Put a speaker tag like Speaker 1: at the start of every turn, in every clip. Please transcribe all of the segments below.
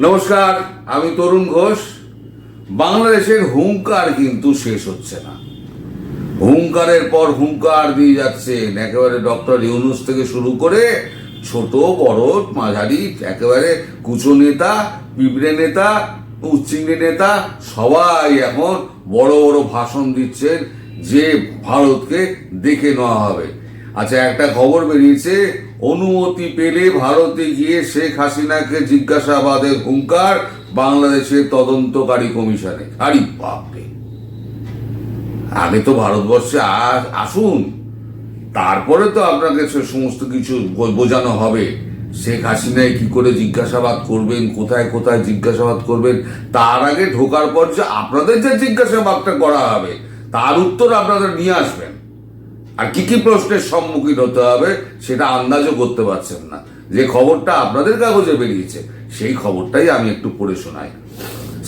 Speaker 1: নমস্কার, আমি তরুণ ঘোষ। বাংলাদেশের হুঙ্কার কিন্তু শেষ হচ্ছে না। হুঙ্কারের পর হুঙ্কার দিয়ে যাচ্ছেন একেবারে ডক্টর ইউনূস থেকে শুরু করে ছোট বড় মাঝারি একেবারে কুচো নেতা, পিঁপড়ে নেতা, উচ্চিংড়ি নেতা সবাই এখন বড় বড় ভাষণ দিচ্ছেন যে ভারতকে দেখে নেওয়া হবে। আচ্ছা, একটা খবর বেরিয়েছে, অনুমতি পেলে ভারতে গিয়ে শেখ হাসিনাকে জিজ্ঞাসাবাদের হুঙ্কার বাংলাদেশের তদন্তকারী কমিশনে। আরে বাপরে, আগে তো ভারতবর্ষে আসুন, তারপরে তো আপনাকে সমস্ত কিছু বোঝানো হবে। শেখ হাসিনায় কি করে জিজ্ঞাসাবাদ করবেন, কোথায় কোথায় জিজ্ঞাসাবাদ করবেন, তার আগে ঢোকার পর যে আপনাদের যে জিজ্ঞাসাবাদটা করা হবে তার উত্তর আপনারা নিয়ে আসবেন। আর কি কি প্রশ্নের সম্মুখীন হতে হবে সেটা আন্দাজও করতে পারছেন না। যে খবরটা আপনাদের কাগজে বেরিয়েছে সেই খবরটাই আমি একটু পড়ে শোনাই।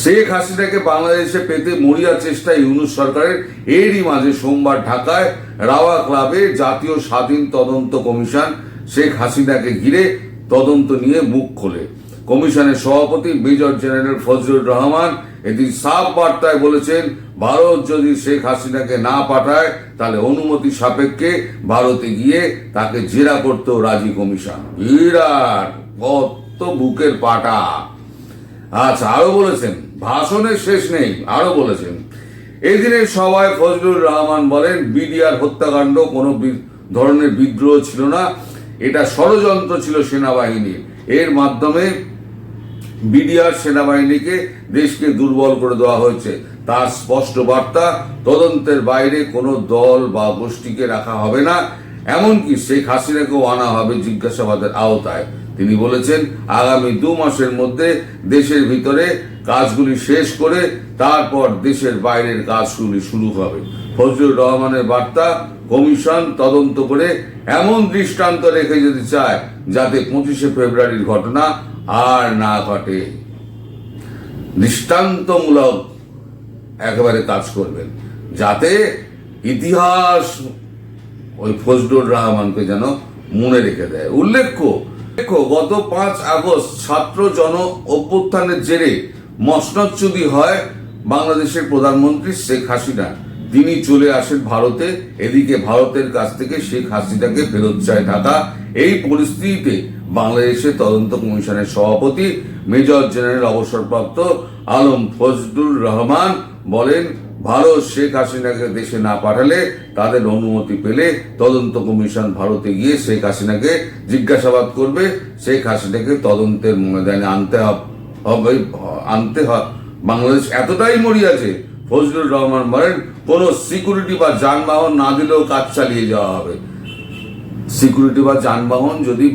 Speaker 1: শেখ হাসিনাকে বাংলাদেশে পেতে মরিয়া চেষ্টা ইউনূস সরকারের। এরই মাঝে সোমবার ঢাকায় রাওয়া ক্লাবে জাতীয় স্বাধীন তদন্ত কমিশন শেখ হাসিনাকে ঘিরে তদন্ত নিয়ে মুখ খোলে। কমিশনের সভাপতি মেজর জেনারেল ফজলুর রহমান এদিন সাফ বার্তায় বলেছেন, ভারত যদি শেখ হাসিনাকে না পাঠায় তাহলে অনুমতি সাপেক্ষে ভারতে গিয়ে তাকে জেরা করতেও রাজি কমিশন। বিরাট কত বুকের পাটা। আচ্ছা, আরো বলেছেন, ভাষণের শেষ নেই, আরো বলেছেন, এই দিনের সভায় ফজলুর রহমান বলেন, বিডিআর হত্যাকাণ্ড কোনো ধরনের বিদ্রোহ ছিল না, এটা ষড়যন্ত্র ছিল সেনাবাহিনীর। এর মাধ্যমে বিডিআর সেনাবাহিনীকে দেশকে দুর্বল করে দেওয়া হয়েছে। তার স্পষ্ট বার্তা, তদন্তের বাইরে কোনো দল বা গোষ্ঠীকে রাখা হবে না, এমনকি শেখ হাসিনাকেও আনা হবে জিজ্ঞাসাবাদের আওতায়। তিনি বলেছেন, আগামী 2 মাসের মধ্যে দেশের ভিতরে কাজগুলি শেষ করে তারপর দেশের বাইরের কাজগুলি শুরু হবে। ফজলুর রহমানের বার্তা, কমিশন তদন্ত করে এমন দৃষ্টান্ত রেখে যেতে চায় যাতে 25শে ফেব্রুয়ারির ঘটনা আর না ঘটে। দৃষ্টান্তমূলক একেবারে কাজ করবেন যাতে ইতিহাস ওই ফজলুর রহমানকে যেন মনে রেখে দেয়। উল্লেখ্য, গত 5 আগস্ট ছাত্র জন অভ্যুত্থানের জেরে মসনদচ্যুতি হয় বাংলাদেশের প্রধানমন্ত্রী শেখ হাসিনা। তিনি চলে আসেন ভারতে। এদিকে ভারতের কাছ থেকে শেখ হাসিনাকে ফেরত চায় ঢাকা। এই পরিস্থিতিতে বাংলাদেশের তদন্ত কমিশনের সভাপতি মেজর জেনারেল অবসরপ্রাপ্ত আলম ফজলুর রহমান বলেন, ভারত শেখ হাসিনাকে দেশে না পাঠালে তাদের অনুমতি পেলে তদন্ত কমিশন ভারতে গিয়ে শেখ হাসিনাকে জিজ্ঞাসাবাদ করবে। শেখ হাসিনাকে তদন্তের ময়দানে আনতে হবে। বাংলাদেশ এতটাই মরিয়াছে, ফজলুর রহমান বলেন, কোন সিকিউরিটি বা যানবাহন না দিলেও কাজ চালিয়ে যাওয়া হবে। সিকিউরিটি বা যানবাহন যদি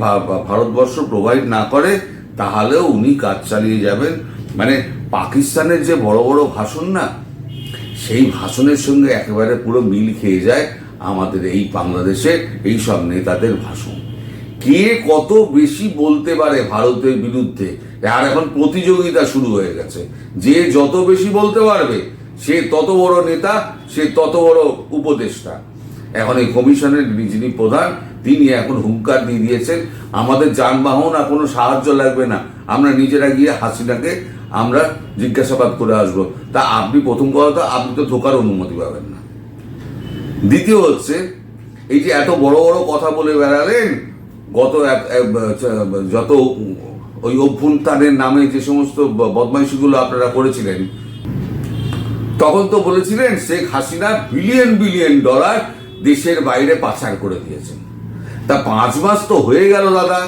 Speaker 1: ভারতবর্ষ প্রোভাইড না করে তাহলেও উনি কাজ চালিয়ে যাবেন। মানে পাকিস্তানের যে বড় বড় ভাষণ না, সেই ভাষণের সঙ্গে একেবারে পুরো মিল খেয়ে যায় আমাদের এই বাংলাদেশে এই সব নেতাদের ভাষণ। কে কত বেশি বলতে পারে ভারতের বিরুদ্ধে, আর এখন প্রতিযোগিতা শুরু হয়ে গেছে। যে যত বেশি বলতে পারবে সে তত বড় নেতা, সে তত বড় উপদেষ্টা। এখন এই কমিশনের যিনি প্রধান, তিনি এখন হুঙ্কার দিয়ে দিয়েছেন, আমাদের যানবাহন আর কোনো সাহায্য লাগবে না, আমরা নিজেরা গিয়ে হাসিনাকে আমরা জিজ্ঞাসাবাদ করে আসবো। তা আপনি প্রথম কথা, আপনি তো ঢোকার অনুমতি পাবেন না। দ্বিতীয় হচ্ছে, এই যে এত বড় বড় কথা বলে বেড়ালেন, গত যত ওই অভ্যুত্থানের নামে যে সমস্ত বদমাইশিগুলো আপনারা করেছিলেন, তখন তো বলেছিলেন Sheikh Hasina billion billion dollar দেশের বাইরে পাচার করে দিয়েছেন। তা 5 মাস তো হয়ে গেল দাদা,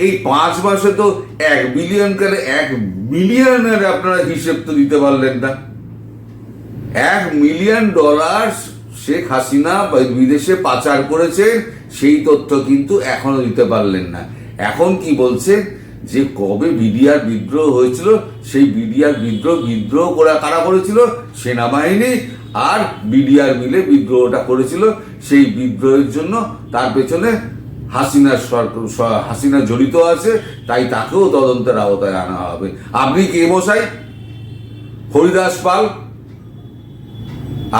Speaker 1: এই 5 মাসে তো 1 বিলিয়ন কেন 1 মিলিয়নের আপনারা হিসেব তো দিতে পারলেন না। $1 মিলিয়ন শেখ হাসিনা বিদেশে পাচার করেছেন, সেই তথ্য কিন্তু এখনো দিতে পারলেন না। এখন কি বলছে যে কবে বিডিআর বিদ্রোহ হয়েছিল, সেই বিডিআর বিদ্রোহ কারা করেছিল? সেনাবাহিনী আর বিডিআর মিলে বিদ্রোহটা করেছিল। সেই বিদ্রোহের জন্য তার পেছনে হাসিনা জড়িত আছে, তাই তাকেও তদন্তের আওতায় আনা হবে। আপনি কে মশাই? হরিদাস পাল?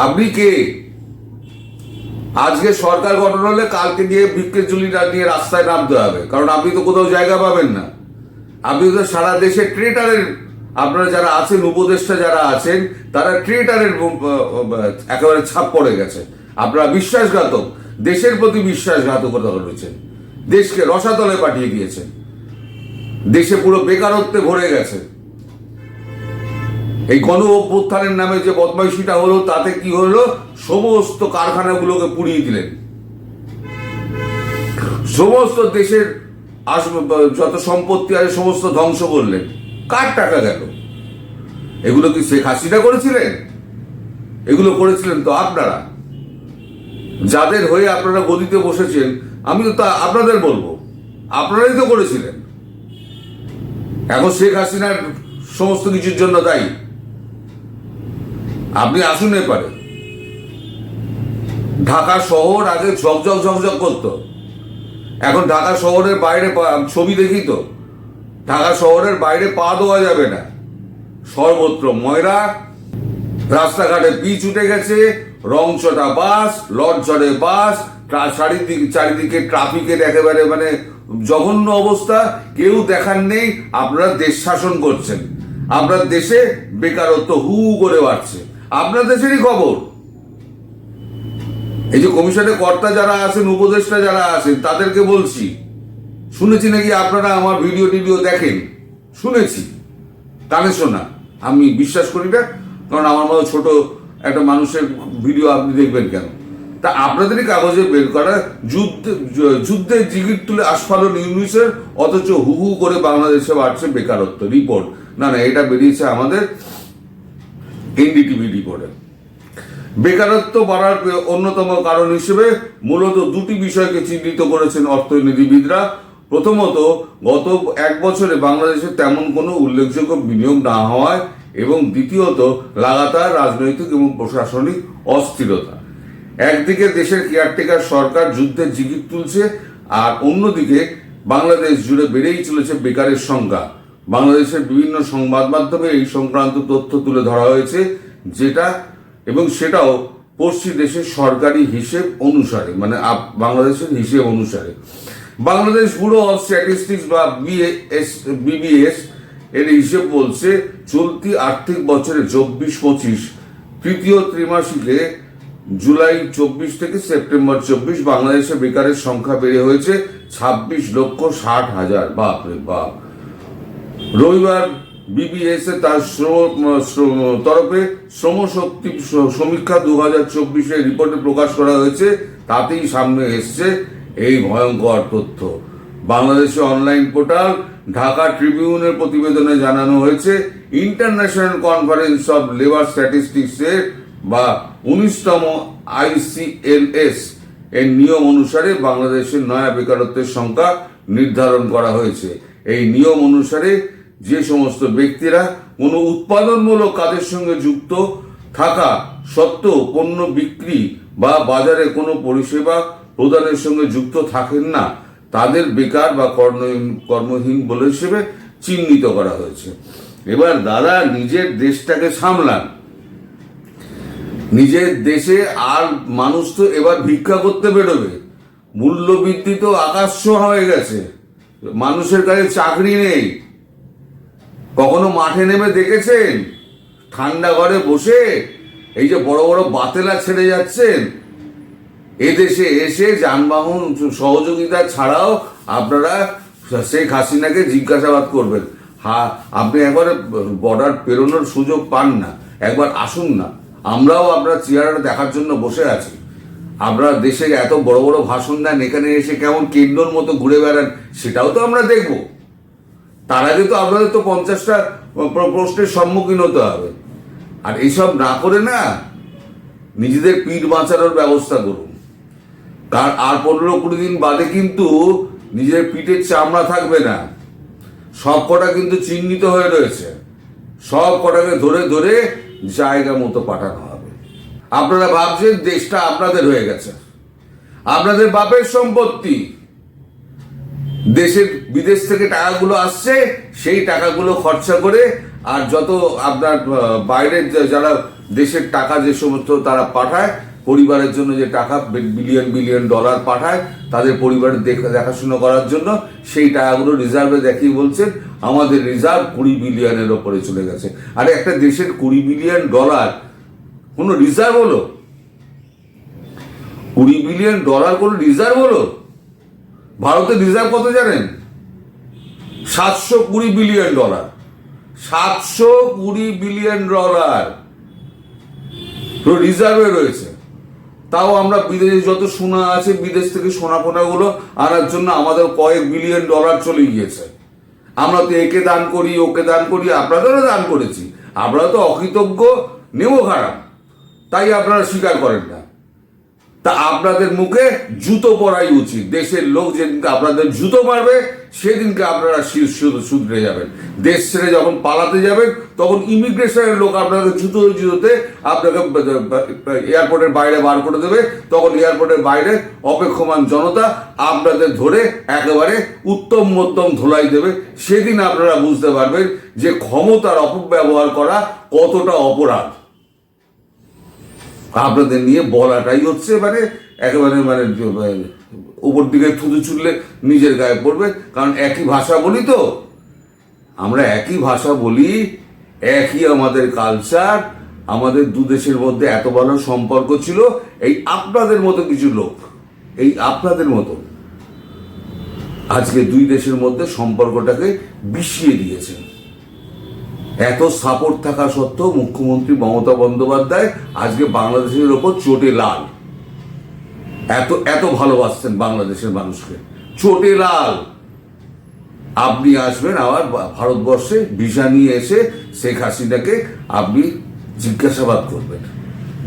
Speaker 1: আপনি কে? আজকে সরকার গঠন হলে কালকে গিয়ে ভিক্ষের ঝুলিটা নিয়ে রাস্তায় নামতে হবে, কারণ আপনি তো কোথাও জায়গা পাবেন না। আপনি তো সারা দেশে ট্রেটারের, আপনারা যারা আছেন উপদেষ্টা যারা আছেন তারা ট্রেটারের একেবারে ছাপ পড়ে গেছে। আপনারা বিশ্বাসঘাতক, দেশের প্রতি বিশ্বাসঘাতকতা করেছেন, দেশকে রসাতলে পাঠিয়ে দিয়েছেন, দেশে পুরো বেকারত্বে ভরে গেছে। এই গণ অভ্যুত্থানের নামে যে বদমাইশিটা হলো তাতে কি হলো, সমস্ত কারখানাগুলোকে পুড়িয়ে দিলেন, সমস্ত দেশের যত সম্পত্তি আছে সমস্ত ধ্বংস করলেন। কার টাকা গেল? এগুলো কি শেখ হাসিনা করেছিলেন? এগুলো করেছিলেন তো আপনারা, যাদের হয়ে আপনারা গদিতে বসেছেন। আমি তো তা আপনাদের বলবো, আপনারাই তো করেছিলেন। এখন শেখ হাসিনার সমস্ত কিছুর জন্য দায়ী। আপনি আসুন এপারে। ঢাকা শহর আগে ঝকঝক ঝকঝক করতো, এখন ঢাকা শহরের বাইরে ছবি দেখি তো, ঢাকা শহরের বাইরে পা দেওয়া যাবে না, সর্বত্র ময়লা, রাস্তাঘাটে পিচ উঠে গেছে, রংচটা বাস, লটঝড়ে বাস, চারিদিকে ট্রাফিকের একেবারে মানে জঘন্য অবস্থা। কেউ দেখার নেই। আপনারা দেশ শাসন করছেন, আপনার দেশে বেকারত্ব হু করে বাড়ছে, আপনার দেশেরই খবর। এই যে কমিশনের কর্তা যারা আছেন, উপদেষ্টা যারা আছেন, তাদেরকে বলছি, শুনেছি নাকি আপনারা আমার ভিডিও টিডিও দেখেন, শুনেছি, কানে শোনা। আমি বিশ্বাস করি না, কারণ আমার মতো ছোট একটা মানুষের ভিডিও আপনি দেখবেন কেন? তা আপনাদেরই কাগজে বের করা যুদ্ধের জিগির তুলে আস্ফালন ইউনিসের, অথচ হু হু করে বাংলাদেশে বাড়ছে বেকারত্ব। রিপোর্ট না, এটা বেরিয়েছে আমাদের এনডিটিভি রিপোর্টে। বেকারত্ব বাড়ার অন্যতম কারণ হিসেবে মূলত দুটি বিষয়কে চিহ্নিত করেছেন অর্থনীতিবিদরা। প্রথমত, গত এক বছরে বাংলাদেশে তেমন কোনো উল্লেখযোগ্য বিনিয়োগ না হওয়ায়, এবং দ্বিতীয়ত লাগাতার রাজনৈতিক এবং প্রশাসনিক অস্থিরতা। একদিকে দেশের কেয়ারটেকার সরকার যুদ্ধের জিগির তুলছে, আর অন্যদিকে বাংলাদেশ জুড়ে বেড়েই চলেছে বেকারের সংখ্যা। বাংলাদেশের বিভিন্ন সংবাদ মাধ্যমে এই সংক্রান্ত তথ্য তুলে ধরা হয়েছে, সেটাও পশ্চিম দেশের সরকারি হিসেব অনুসারে, মানে বাংলাদেশের হিসেব অনুসারে। বাংলাদেশ ব্যুরো অফ স্ট্যাটিস্টিক্স বা বিবিএস এর হিসেব বলছে, চলতি আর্থিক বছরে 24-25 তৃতীয় ত্রিমাসিকে জুলাই 24 থেকে সেপ্টেম্বর 24 বাংলাদেশে বেকারের সংখ্যা বেড়ে হয়েছে 26,60,000। বাপরে বাপ। রবিবার বিবিএস এ তার তরফে শ্রমশক্তি সমীক্ষা 2024 রিপোর্টে প্রকাশ করা হয়েছে। তাতেই সামনে এসছে এই ভয়ঙ্কর তথ্য। বাংলাদেশে অনলাইন পোর্টাল ঢাকা ট্রিবিউনের প্রতিবেদনে জানানো হয়েছে, international conference of labour statistics এর বা 19তম ICLS এর নিয়ম অনুসারে বাংলাদেশের নয়া বেকারত্বের সংখ্যা নির্ধারণ করা হয়েছে। এই নিয়ম অনুসারে যে সমস্ত ব্যক্তিরা কোনো উৎপাদনমূলক কাজের সঙ্গে যুক্ত থাকা সত্ত্বেও পণ্য বিক্রি বা বাজারে কোনো পরিষেবা প্রদানের সঙ্গে যুক্ত থাকেন না, তাদের বেকার বা কর্মহীন বলে হিসেবে চিহ্নিত করা হয়েছে। এবার দাদা, নিজের দেশটাকে সামলান। নিজের দেশে আর মানুষ তো এবার ভিক্ষা করতে বেরোবে। মূল্যবৃদ্ধি তো আকাশ ছোঁয়া হয়ে গেছে, মানুষের কাছে চাকরি নেই। কখনো মাঠে নেমে দেখেছেন ঠান্ডা ঘরে বসে এই যে বড় বড় বাতেলা ছেড়ে যাচ্ছেন? এদেশে এসে যানবাহন সহযোগিতা ছাড়াও আপনারা শেখ হাসিনাকে জিজ্ঞাসাবাদ করবেন। আপনি একবার বর্ডার পেরোনোর সুযোগ পান না, একবার আসুন না। আমরাও আপনার চেহারাটা দেখার জন্য বসে আছি। আপনারা দেশে এত বড় বড় ভাষণ দেন, এখানে এসে কেমন কেন্দ্রর মতো ঘুরে বেড়ান, সেটাও তো আমরা দেখব। তার আগে তো আপনাদের তো 50টা প্রশ্নের সম্মুখীন হতে হবে। আর এইসব না করে না, নিজেদের পিঠ বাঁচানোর ব্যবস্থা করুন। কারণ আর 15-20 দিন বাদে কিন্তু নিজের পিঠের চামড়া থাকবে না। সব কটা কিন্তু চিহ্নিত হয়ে রয়েছে, সব কটাকে ধরে ধরে জায়গা মতো পাঠানো হবে। আপনারা ভাবছেন দেশটা আপনাদের হয়ে গেছে, আপনাদের বাপের সম্পত্তি। বিদেশ থেকে টাকাগুলো আসছে, সেই টাকাগুলো খরচা করে, আর যত আপনার বাইরের যারা দেশের টাকা যে সমস্ত তারা পাঠায়, পরিবারের জন্য যে টাকা বিলিয়ন বিলিয়ন ডলার পাঠায় তাদের পরিবারের দেখাশোনা করার জন্য, সেই টাকাগুলো রিজার্ভে দেখিয়ে বলছেন আমাদের রিজার্ভ 20 বিলিয়নের ওপরে চলে গেছে। আরে একটা দেশের 20 বিলিয়ন ডলার কোনো রিজার্ভ হলো? 20 বিলিয়ন ডলার কোনো রিজার্ভ হলো? ভারতের রিজার্ভ কত জানেন? 720 বিলিয়ন ডলার। 720 বিলিয়ন ডলার রিজার্ভে রয়েছে। তাও আমরা বিদেশে যত সোনা আছে, বিদেশ থেকে সোনা ফোনাগুলো আনার জন্য আমাদের কয়েক বিলিয়ন ডলার চলে গিয়েছে। আমরা তো একে দান করি, ওকে দান করি, আপনাদেরও দান করেছি। আপনারা তো অকৃতজ্ঞ, নেমো খারাপ, তাই আপনারা স্বীকার করেন না। তা আপনাদের মুখে জুতো পরাই উচিত। দেশের লোক যেদিনকে আপনাদের জুতো মারবে সেদিনকে আপনারা শুধরে যাবেন। দেশ ছেড়ে যখন পালাতে যাবেন তখন ইমিগ্রেশনের লোক আপনাকে জুতোতে আপনাকে এয়ারপোর্টের বাইরে বার করে দেবে। তখন এয়ারপোর্টের বাইরে অপেক্ষমান জনতা আপনাদের ধরে একেবারে উত্তম মধ্যম ধোলাই দেবে। সেদিন আপনারা বুঝতে পারবেন যে ক্ষমতার অপব্যবহার করা কতটা অপরাধ। আপনাদের নিয়ে বলাটাই হচ্ছে একেবারে উপর দিকে থুতু ছুটলে নিজের গায়ে পড়বে। কারণ একই ভাষা বলি তো আমরা, একই ভাষা বলি, একই আমাদের কালচার। আমাদের দু দেশের মধ্যে এত ভালো সম্পর্ক ছিল, এই আপনাদের মতো কিছু লোক, এই আপনাদের মতো আজকে দুই দেশের মধ্যে সম্পর্কটাকে বিষিয়ে দিয়েছেন। এত সাপোর্ট থাকা সত্ত্বেও মুখ্যমন্ত্রী মমতা বন্দ্যোপাধ্যায় আজকে বাংলাদেশের ওপর চোটে লাল। এত ভালোবাসছেন বাংলাদেশের মানুষকে, চোটে লাল। আপনি আসবেন আবার ভারতবর্ষে ভিসা নিয়ে এসে শেখ হাসিনাকে আপনি জিজ্ঞাসাবাদ করবেন।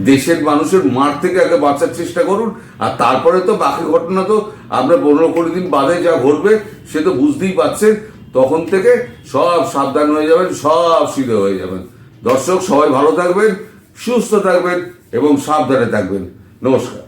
Speaker 1: দেশের মানুষের মার থেকে আগে বাঁচার চেষ্টা করুন, আর তারপরে তো বাকি ঘটনা তো আমরা 15-20 দিন বাদে যা ঘটবে সে তো বুঝতেই পারছেন। তখন থেকে সব সাবধান হয়ে যাবেন, সব সিধে হয়ে যাবেন। দর্শক সবাই ভালো থাকবেন, সুস্থ থাকবেন এবং সাবধানে থাকবেন। নমস্কার।